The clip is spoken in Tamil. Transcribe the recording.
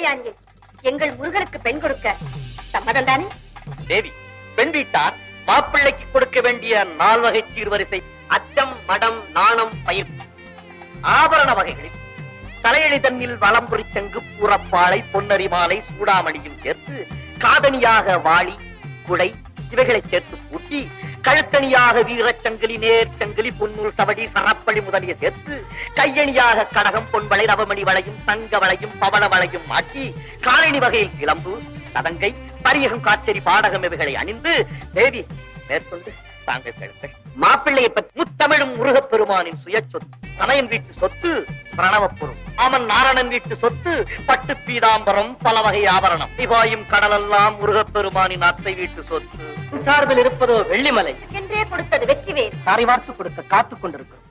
திருக்கல்யாணியை எங்கள் முருகருக்கு பெண் கொடுக்க சம்மதம் தானே? தேவி, பெண் வீட்டார் மாப்பிள்ளைக்கு கொடுக்க வேண்டிய 4 வகை சீர்வரிசை அச்சம், மடம், நாணம், பயிர், ஆபரண வகைகளில் தலையணி தன்னில் வலம்புரி சங்கு, பூரப்பாளை, பொன்னரி மாலை, சூடாமணியும் சேர்த்து காதணியாக வாளி, குடை இவைகளை சேர்த்து பூட்டி கழுத்தணியாக வீரச்சங்கிலி, நேர்ச்சங்கிலி, பொன்னூல் சவடி, சரப்பளி முதலிய சேர்த்து கையணியாக கடகம், பொன்வளை, நவமணி வளையும், தங்க வளையும், பவள வளையும் மாட்டி காலணி வகையில் இளம்பு, சதங்கை, பரியகம், காச்சேரி, பாடகம் இவைகளை அணிந்து தேவி மேற்கொண்டு தாங்கள் கேளுங்கள். மாப்பிள்ளையை பற்றி முத்தமிழும் முருகப் பெருமானின் சுய சொத்து, தனையன் வீட்டு சொத்து பிரணவப் பொருள், ஆமன் நாரணன் வீட்டு சொத்து பட்டு பீதாம்பரம், பல வகை ஆபரணம், திவாயும் கடலெல்லாம் முருகப் பெருமானின் அத்தை வீட்டு சொத்து. சார்பில் இருப்பதோ வெள்ளிமலை என்றே கொடுத்தது வெற்றிவேல். சாரி வார்த்து கொடுக்க காத்துக் கொண்டிருக்கிறோம்.